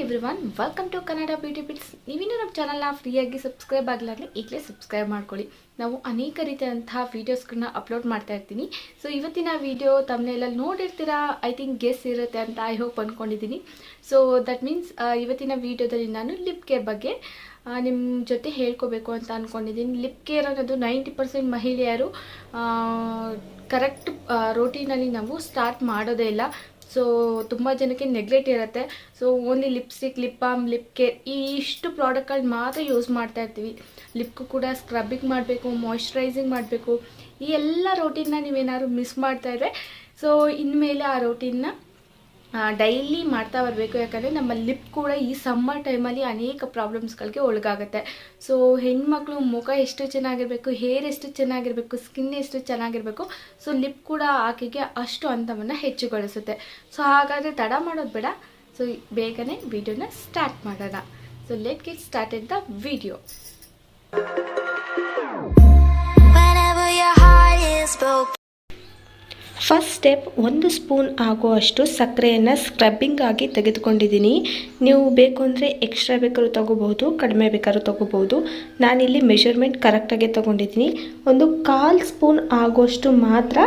Everyone, welcome to Kannada beauty tips. ನೀವಿನ್ನೂ ನಮ್ಮ ಚಾನಲ್ನ ಫ್ರೀಯಾಗಿ ಸಬ್ಸ್ಕ್ರೈಬ್ ಆಗಲಿಲ್ಲ ಅಂದರೆ ಈಗಲೇ ಸಬ್ಸ್ಕ್ರೈಬ್ ಮಾಡ್ಕೊಳ್ಳಿ. ನಾವು ಅನೇಕ ರೀತಿಯಾದಂತಹ ವೀಡಿಯೋಸ್ಗಳನ್ನ ಅಪ್ಲೋಡ್ ಮಾಡ್ತಾ ಇರ್ತೀನಿ. ಸೊ ಇವತ್ತಿನ ವೀಡಿಯೋ ತಮ್ಮನೆಲ್ಲಲ್ಲಿ ನೋಡಿರ್ತೀರಾ, ಐ ಥಿಂಕ್ ಗೆಸ್ ಇರುತ್ತೆ ಅಂತ ಐ ಹೋಪ್ ಅಂದ್ಕೊಂಡಿದ್ದೀನಿ. ಸೊ ದಟ್ ಮೀನ್ಸ್ ಇವತ್ತಿನ ವೀಡಿಯೋದಲ್ಲಿ ನಾನು ಲಿಪ್ ಕೇರ್ ಬಗ್ಗೆ ನಿಮ್ಮ ಜೊತೆ ಹೇಳ್ಕೋಬೇಕು ಅಂತ ಅಂದ್ಕೊಂಡಿದ್ದೀನಿ. ಲಿಪ್ ಕೇರ್ ಅನ್ನೋದು 90% ಮಹಿಳೆಯರು ಕರೆಕ್ಟ್ ರೋಟೀನಲ್ಲಿ ನಾವು ಸ್ಟಾರ್ಟ್ ಮಾಡೋದೇ ಇಲ್ಲ. ಸೊ ತುಂಬ ಜನಕ್ಕೆ ನೆಗ್ಲೆಕ್ಟ್ ಇರುತ್ತೆ. So only lipstick, lip balm, lip care ಇಷ್ಟು ಪ್ರಾಡಕ್ಟ್ಗಳು ಮಾತ್ರ ಯೂಸ್ ಮಾಡ್ತಾ ಇರ್ತೀವಿ. ಲಿಪ್ಗೂ ಕೂಡ ಸ್ಕ್ರಬ್ಬಿಂಗ್ ಮಾಡಬೇಕು, ಮಾಯ್ಶ್ಚರೈಸಿಂಗ್ ಮಾಡಬೇಕು. ಈ ಎಲ್ಲ ರೋಟೀನ್ನ ನೀವೇನಾದ್ರು ಮಿಸ್ ಮಾಡ್ತಾ ಇದ್ದರೆ ಸೊ ಇನ್ಮೇಲೆ ಆ ರೋಟೀನ್ನ ಡೈಲಿ ಮಾಡ್ತಾ ಬರಬೇಕು. ಯಾಕಂದರೆ ನಮ್ಮ ಲಿಪ್ ಕೂಡ ಈ ಸಮ್ಮರ್ ಟೈಮಲ್ಲಿ ಅನೇಕ ಪ್ರಾಬ್ಲಮ್ಸ್ಗಳಿಗೆ ಒಳಗಾಗುತ್ತೆ. ಸೊ ಹೆಣ್ಮಕ್ಳು ಮುಖ ಎಷ್ಟು ಚೆನ್ನಾಗಿರಬೇಕು, ಹೇರ್ ಎಷ್ಟು ಚೆನ್ನಾಗಿರಬೇಕು, ಸ್ಕಿನ್ ಎಷ್ಟು ಚೆನ್ನಾಗಿರಬೇಕು, ಸೊ ಲಿಪ್ ಕೂಡ ಆಕೆಗೆ ಅಷ್ಟು ಅಂತವನ್ನು ಹೆಚ್ಚುಗೊಳಿಸುತ್ತೆ. ಸೊ ಹಾಗಾದರೆ ತಡ ಮಾಡೋದು ಬೇಡ. ಸೊ ಬೇಗನೆ ವಿಡಿಯೋನ ಸ್ಟಾರ್ಟ್ ಮಾಡೋಣ. So let get started the video. First step, 1 spoon ಆಗುವಷ್ಟು ಸಕ್ಕರೆಯನ್ನು ಸ್ಕ್ರಬ್ಬಿಂಗ್ ಆಗಿ ತೆಗೆದುಕೊಂಡಿದ್ದೀನಿ. ನೀವು ಬೇಕು ಅಂದರೆ ಎಕ್ಸ್ಟ್ರಾ ಬೇಕಾದ್ರೂ ತೊಗೋಬೋದು, ಕಡಿಮೆ ಬೇಕಾದ್ರೂ ತೊಗೋಬೋದು. ನಾನಿಲ್ಲಿ ಮೆಷರ್ಮೆಂಟ್ ಕರೆಕ್ಟಾಗಿ ತೊಗೊಂಡಿದ್ದೀನಿ. 1/4 ಸ್ಪೂನ್ ಆಗುವಷ್ಟು ಮಾತ್ರ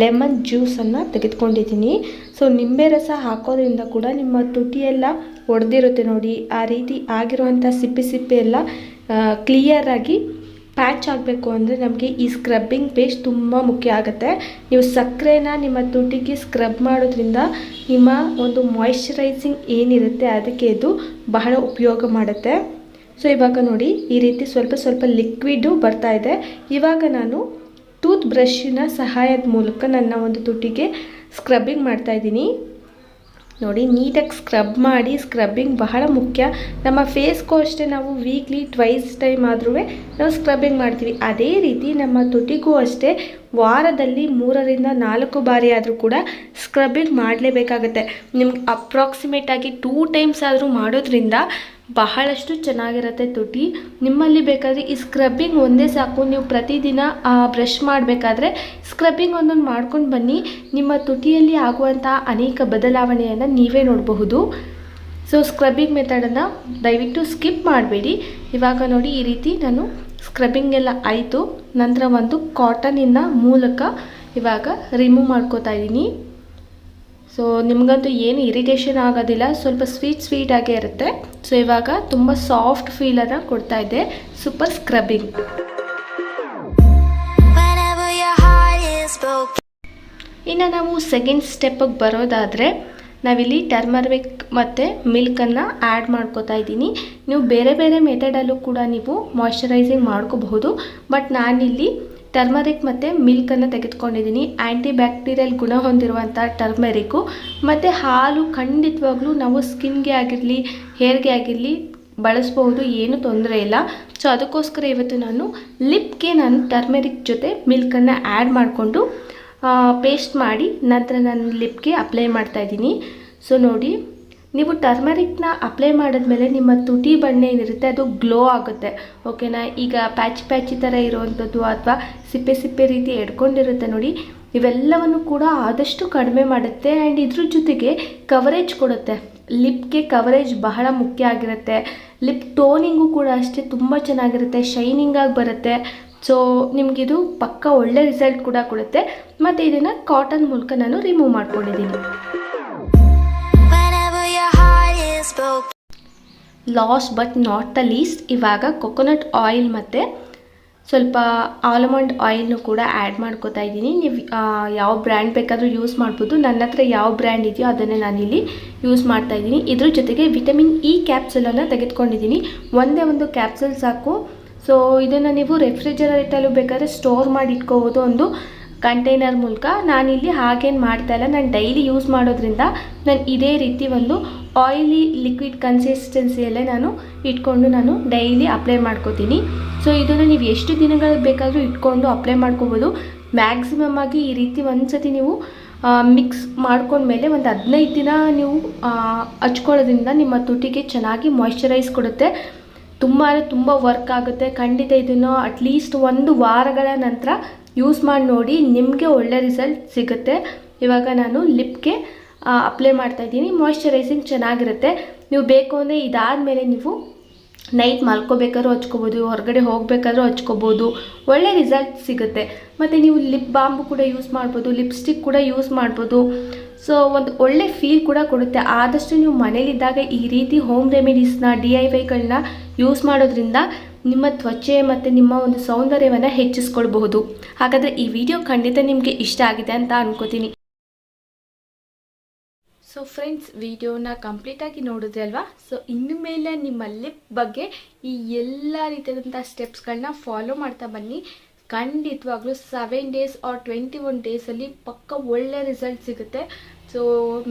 ಲೆಮನ್ ಜ್ಯೂಸನ್ನು ತೆಗೆದುಕೊಂಡಿದ್ದೀನಿ. ಸೊ ನಿಂಬೆ ರಸ ಹಾಕೋದ್ರಿಂದ ಕೂಡ ನಿಮ್ಮ ತುಟಿಯೆಲ್ಲ ಒಡೆದಿರುತ್ತೆ ನೋಡಿ, ಆ ರೀತಿ ಆಗಿರುವಂಥ ಸಿಪ್ಪೆ ಎಲ್ಲ ಕ್ಲಿಯರಾಗಿ ಪ್ಯಾಚ್ ಆಗಬೇಕು ಅಂದರೆ ನಮಗೆ ಈ ಸ್ಕ್ರಬ್ಬಿಂಗ್ ಪೇಸ್ಟ್ ತುಂಬ ಮುಖ್ಯ ಆಗುತ್ತೆ. ನೀವು ಸಕ್ಕರೆನ ನಿಮ್ಮ ತುಟಿಗೆ ಸ್ಕ್ರಬ್ ಮಾಡೋದ್ರಿಂದ ನಿಮ್ಮ ಒಂದು ಮಾಯ್ಶ್ಚರೈಸಿಂಗ್ ಏನಿರುತ್ತೆ ಅದಕ್ಕೆ ಇದು ಬಹಳ ಉಪಯೋಗ ಮಾಡುತ್ತೆ. ಸೊ ಇವಾಗ ನೋಡಿ, ಈ ರೀತಿ ಸ್ವಲ್ಪ ಲಿಕ್ವಿಡು ಬರ್ತಾ ಇದೆ. ಇವಾಗ ನಾನು ಟೂತ್ ಬ್ರಷಿನ ಸಹಾಯದ ಮೂಲಕ ನನ್ನ ಒಂದು ತುಟಿಗೆ ಸ್ಕ್ರಬ್ಬಿಂಗ್ ಮಾಡ್ತಾಯಿದ್ದೀನಿ. ನೋಡಿ, ನೀಟಾಗಿ ಸ್ಕ್ರಬ್ ಮಾಡಿ. ಸ್ಕ್ರಬ್ಬಿಂಗ್ ಬಹಳ ಮುಖ್ಯ. ನಮ್ಮ ಫೇಸ್ಗೂ ಅಷ್ಟೇ ನಾವು ವೀಕ್ಲಿ 2 ಟೈಮ್ ಆದ್ರೂ ನಾವು ಸ್ಕ್ರಬ್ಬಿಂಗ್ ಮಾಡ್ತೀವಿ. ಅದೇ ರೀತಿ ನಮ್ಮ ತುಟಿಗೂ ಅಷ್ಟೇ ವಾರದಲ್ಲಿ 3ರಿಂದ 4 ಬಾರಿ ಆದರೂ ಕೂಡ ಸ್ಕ್ರಬ್ಬಿಂಗ್ ಮಾಡಲೇಬೇಕಾಗತ್ತೆ. ನಿಮ್ಗೆ ಅಪ್ರಾಕ್ಸಿಮೇಟಾಗಿ 2 ಟೈಮ್ಸ್ ಆದರೂ ಮಾಡೋದ್ರಿಂದ ಬಹಳಷ್ಟು ಚೆನ್ನಾಗಿರುತ್ತೆ ತುಟಿ. ನಿಮ್ಮಲ್ಲಿ ಬೇಕಾದರೆ ಈ ಸ್ಕ್ರಬ್ಬಿಂಗ್ ಒಂದೇ ಸಾಕು. ನೀವು ಪ್ರತಿದಿನ ಬ್ರಷ್ ಮಾಡಬೇಕಾದ್ರೆ ಸ್ಕ್ರಬ್ಬಿಂಗ್ ಒಂದೊಂದು ಮಾಡ್ಕೊಂಡು ಬನ್ನಿ. ನಿಮ್ಮ ತುಟಿಯಲ್ಲಿ ಆಗುವಂಥ ಅನೇಕ ಬದಲಾವಣೆಯನ್ನು ನೀವೇ ನೋಡಬಹುದು. ಸೊ ಸ್ಕ್ರಬ್ಬಿಂಗ್ ಮೆಥಡನ್ನು ದಯವಿಟ್ಟು ಸ್ಕಿಪ್ ಮಾಡಬೇಡಿ. ಇವಾಗ ನೋಡಿ, ಈ ರೀತಿ ನಾನು ಸ್ಕ್ರಬ್ಬಿಂಗ್ ಎಲ್ಲ ಆಯಿತು. ನಂತರ ಒಂದು ಕಾಟನಿನ ಮೂಲಕ ಇವಾಗ ರಿಮೂವ್ ಮಾಡ್ಕೋತಾ ಇದ್ದೀನಿ. ಸೊ ನಿಮಗಂತೂ ಏನು ಇರಿಟೇಷನ್ ಆಗೋದಿಲ್ಲ, ಸ್ವಲ್ಪ ಸ್ವೀಟ್ ಆಗೇ ಇರುತ್ತೆ. ಸೊ ಇವಾಗ ತುಂಬ ಸಾಫ್ಟ್ ಫೀಲನ್ನು ಕೊಡ್ತಾ ಇದೆ ಸೂಪರ್ ಸ್ಕ್ರಬ್ಬಿಂಗ್. ಇನ್ನು ನಾವು ಸೆಕೆಂಡ್ ಸ್ಟೆಪ್ಪಿಗೆ ಬರೋದಾದರೆ ನಾವಿಲ್ಲಿ ಟರ್ಮರಿಕ್ ಮತ್ತು ಮಿಲ್ಕನ್ನು ಆ್ಯಡ್ ಮಾಡ್ಕೋತಾ ಇದ್ದೀನಿ. ನೀವು ಬೇರೆ ಬೇರೆ ಮೆಥಡಲ್ಲೂ ಕೂಡ ನೀವು ಮಾಯ್ಶ್ಚರೈಸಿಂಗ್ ಮಾಡ್ಕೋಬಹುದು. ಬಟ್ ನಾನಿಲ್ಲಿ ಟರ್ಮರಿಕ್ ಮತ್ತು ಮಿಲ್ಕನ್ನು ತೆಗೆದುಕೊಂಡಿದ್ದೀನಿ. ಆ್ಯಂಟಿ ಬ್ಯಾಕ್ಟೀರಿಯಲ್ ಗುಣ ಹೊಂದಿರುವಂಥ ಟರ್ಮರಿಕ್ಕು ಮತ್ತು ಹಾಲು ಖಂಡಿತವಾಗ್ಲೂ ನಾವು ಸ್ಕಿನ್ಗೆ ಆಗಿರಲಿ, ಹೇರ್ಗೆ ಆಗಿರಲಿ ಬಳಸ್ಬೋದು, ಏನೂ ತೊಂದರೆ ಇಲ್ಲ. ಸೊ ಅದಕ್ಕೋಸ್ಕರ ಇವತ್ತು ನಾನು ಲಿಪ್ಗೆ ಟರ್ಮರಿಕ್ ಜೊತೆ ಮಿಲ್ಕನ್ನು ಆ್ಯಡ್ ಮಾಡಿಕೊಂಡು ಪೇಸ್ಟ್ ಮಾಡಿ ನಂತರ ನಾನು ಲಿಪ್ಗೆ ಅಪ್ಲೈ ಮಾಡ್ತಾಯಿದ್ದೀನಿ. ಸೊ ನೋಡಿ, ನೀವು ಟರ್ಮರಿಕ್ನ ಅಪ್ಲೈ ಮಾಡಿದ್ಮೇಲೆ ನಿಮ್ಮ ತುಟಿ ಬಣ್ಣ ಏನಿರುತ್ತೆ ಅದು ಗ್ಲೋ ಆಗುತ್ತೆ. ಓಕೆನಾ? ಈಗ ಪ್ಯಾಚಿ ಥರ ಇರುವಂಥದ್ದು ಅಥವಾ ಸಿಪ್ಪೆ ರೀತಿ ಎಡ್ಕೊಂಡಿರುತ್ತೆ ನೋಡಿ, ಇವೆಲ್ಲವನ್ನು ಕೂಡ ಆದಷ್ಟು ಕಡಿಮೆ ಮಾಡುತ್ತೆ. ಆ್ಯಂಡ್ ಇದ್ರ ಜೊತೆಗೆ ಕವರೇಜ್ ಕೊಡುತ್ತೆ. ಲಿಪ್ಗೆ ಕವರೇಜ್ ಬಹಳ ಮುಖ್ಯ ಆಗಿರುತ್ತೆ. ಲಿಪ್ ಟೋನಿಂಗು ಕೂಡ ಅಷ್ಟೇ ತುಂಬ ಚೆನ್ನಾಗಿರುತ್ತೆ, ಶೈನಿಂಗಾಗಿ ಬರುತ್ತೆ. ಸೊ ನಿಮಗಿದು ಪಕ್ಕ ಒಳ್ಳೆ ರಿಸಲ್ಟ್ ಕೂಡ ಕೊಡುತ್ತೆ. ಮತ್ತು ಇದನ್ನು ಕಾಟನ್ ಮೂಲಕ ನಾನು ರಿಮೂವ್ ಮಾಡ್ಕೊಂಡಿದ್ದೀನಿ. Last but not the least, ಇವಾಗ ಕೊಕೊನಟ್ ಆಯಿಲ್ ಮತ್ತು ಸ್ವಲ್ಪ ಆಲ್ಮಂಡ್ ಆಯಿಲ್ನು ಕೂಡ ಆ್ಯಡ್ ಮಾಡ್ಕೋತಾ ಇದ್ದೀನಿ. ನೀವು ಯಾವ ಬ್ರ್ಯಾಂಡ್ ಬೇಕಾದರೂ ಯೂಸ್ ಮಾಡ್ಬೋದು. ನನ್ನ ಹತ್ರ ಯಾವ ಬ್ರ್ಯಾಂಡ್ ಇದೆಯೋ ಅದನ್ನೇ ನಾನಿಲ್ಲಿ ಯೂಸ್ ಮಾಡ್ತಾಯಿದ್ದೀನಿ. ಇದ್ರ ಜೊತೆಗೆ ವಿಟಮಿನ್ ಇ ಕ್ಯಾಪ್ಸುಲನ್ನು ತೆಗೆದುಕೊಂಡಿದ್ದೀನಿ. ಒಂದೇ ಒಂದು ಕ್ಯಾಪ್ಸುಲ್ ಸಾಕು. ಸೊ ಇದನ್ನು ನೀವು ರೆಫ್ರಿಜರೇಟಲ್ಲೂ ಬೇಕಾದ್ರೆ ಸ್ಟೋರ್ ಮಾಡಿ ಇಟ್ಕೋಬೋದು ಒಂದು ಕಂಟೈನರ್ ಮೂಲಕ. ನಾನಿಲ್ಲಿ ಹಾಗೇನು ಮಾಡ್ತಾಯಿಲ್ಲ. ನಾನು ಡೈಲಿ ಯೂಸ್ ಮಾಡೋದ್ರಿಂದ ನಾನು ಇದೇ ರೀತಿ ಒಂದು ಆಯಿಲಿ ಲಿಕ್ವಿಡ್ ಕನ್ಸಿಸ್ಟೆನ್ಸಿಯಲ್ಲೇ ನಾನು ಇಟ್ಕೊಂಡು ನಾನು ಡೈಲಿ ಅಪ್ಲೈ ಮಾಡ್ಕೋತೀನಿ. ಸೊ ಇದನ್ನು ನೀವು ಎಷ್ಟು ದಿನಗಳು ಬೇಕಾದರೂ ಇಟ್ಕೊಂಡು ಅಪ್ಲೈ ಮಾಡ್ಕೋಬೋದು. ಮ್ಯಾಕ್ಸಿಮಮ್ ಆಗಿ ಈ ರೀತಿ ಒಂದು ಸತಿ ನೀವು ಮಿಕ್ಸ್ ಮಾಡ್ಕೊಂಡ್ಮೇಲೆ ಒಂದು 15 ದಿನ ನೀವು ಹಚ್ಕೊಳ್ಳೋದ್ರಿಂದ ನಿಮ್ಮ ತುಟಿಗೆ ಚೆನ್ನಾಗಿ ಮಾಯ್ಶ್ಚರೈಸ್ ಕೊಡುತ್ತೆ. ತುಂಬ ವರ್ಕ್ ಆಗುತ್ತೆ. ಖಂಡಿತ ಇದನ್ನು ಅಟ್ಲೀಸ್ಟ್ 1 ವಾರಗಳ ನಂತರ ಯೂಸ್ ಮಾಡಿ ನೋಡಿ, ನಿಮಗೆ ಒಳ್ಳೆ ರಿಸಲ್ಟ್ ಸಿಗುತ್ತೆ. ಇವಾಗ ನಾನು ಲಿಪ್ಗೆ ಅಪ್ಲೈ ಮಾಡ್ತಾಯಿದ್ದೀನಿ. ಮಾಯ್ಶ್ಚರೈಸಿಂಗ್ ಚೆನ್ನಾಗಿರುತ್ತೆ. ನೀವು ಬೇಕು ಅಂದರೆ ಇದಾದಮೇಲೆ ನೀವು ನೈಟ್ ಮಲ್ಕೋಬೇಕಾದ್ರೂ ಹಚ್ಕೋಬೋದು, ಹೊರಗಡೆ ಹೋಗಬೇಕಾದ್ರೂ ಹಚ್ಕೋಬೋದು, ಒಳ್ಳೆ ರಿಸಲ್ಟ್ ಸಿಗುತ್ತೆ. ಮತ್ತು ನೀವು ಲಿಪ್ ಬಾಂಬು ಕೂಡ ಯೂಸ್ ಮಾಡ್ಬೋದು, ಲಿಪ್ಸ್ಟಿಕ್ ಕೂಡ ಯೂಸ್ ಮಾಡ್ಬೋದು. ಸೊ ಒಂದು ಒಳ್ಳೆ ಫೀಲ್ ಕೂಡ ಕೊಡುತ್ತೆ. ಆದಷ್ಟು ನೀವು ಮನೇಲಿದ್ದಾಗ ಈ ರೀತಿ ಹೋಮ್ ರೆಮಿಡೀಸ್ನ DIYಗಳನ್ನ ಯೂಸ್ ಮಾಡೋದ್ರಿಂದ ನಿಮ್ಮ ತ್ವಚೆ ಮತ್ತು ನಿಮ್ಮ ಒಂದು ಸೌಂದರ್ಯವನ್ನು ಹೆಚ್ಚಿಸ್ಕೊಳ್ಬಹುದು. ಹಾಗಾದರೆ ಈ ವಿಡಿಯೋ ಖಂಡಿತ ನಿಮಗೆ ಇಷ್ಟ ಆಗಿದೆ ಅಂತ ಅನ್ಕೋತೀನಿ. ಸೊ ಫ್ರೆಂಡ್ಸ್, ವಿಡಿಯೋನ ಕಂಪ್ಲೀಟಾಗಿ ನೋಡಿದ್ರಿ ಅಲ್ವಾ? ಸೊ ಇನ್ನು ಮೇಲೆ ನಿಮ್ಮ ಲಿಪ್ ಬಗ್ಗೆ ಈ ಎಲ್ಲ ರೀತಿಯಾದಂಥ ಸ್ಟೆಪ್ಸ್ಗಳನ್ನ ಫಾಲೋ ಮಾಡ್ತಾ ಬನ್ನಿ. ಖಂಡಿತವಾಗ್ಲೂ 7 ಡೇಸ್ ಆರ್ 21 ಡೇಸಲ್ಲಿ ಪಕ್ಕ ಒಳ್ಳೆ ರಿಸಲ್ಟ್ ಸಿಗುತ್ತೆ. ಸೊ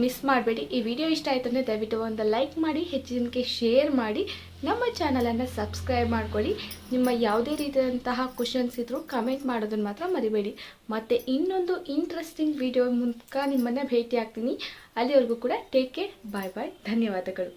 ಮಿಸ್ ಮಾಡಬೇಡಿ. ಈ ವಿಡಿಯೋ ಇಷ್ಟ ಆಯ್ತು ಅಂದರೆ ದಯವಿಟ್ಟು ಒಂದು ಲೈಕ್ ಮಾಡಿ, ಹೆಚ್ಚಿನ ಜನಕ್ಕೆ ಶೇರ್ ಮಾಡಿ, ನಮ್ಮ ಚಾನಲನ್ನು ಸಬ್ಸ್ಕ್ರೈಬ್ ಮಾಡ್ಕೊಳ್ಳಿ. ನಿಮ್ಮ ಯಾವುದೇ ರೀತಿಯಾದಂತಹ ಕ್ವಶನ್ಸ್ ಇದ್ದರೂ ಕಮೆಂಟ್ ಮಾಡೋದನ್ನು ಮಾತ್ರ ಮರಿಬೇಡಿ. ಮತ್ತು ಇನ್ನೊಂದು ಇಂಟ್ರೆಸ್ಟಿಂಗ್ ವಿಡಿಯೋ ಮೂಲಕ ನಿಮ್ಮನ್ನು ಭೇಟಿ ಆಗ್ತೀನಿ. ಅಲ್ಲಿವರೆಗೂ ಕೂಡ ಟೇಕ್ ಕೇರ್, ಬಾಯ್ ಬಾಯ್, ಧನ್ಯವಾದಗಳು.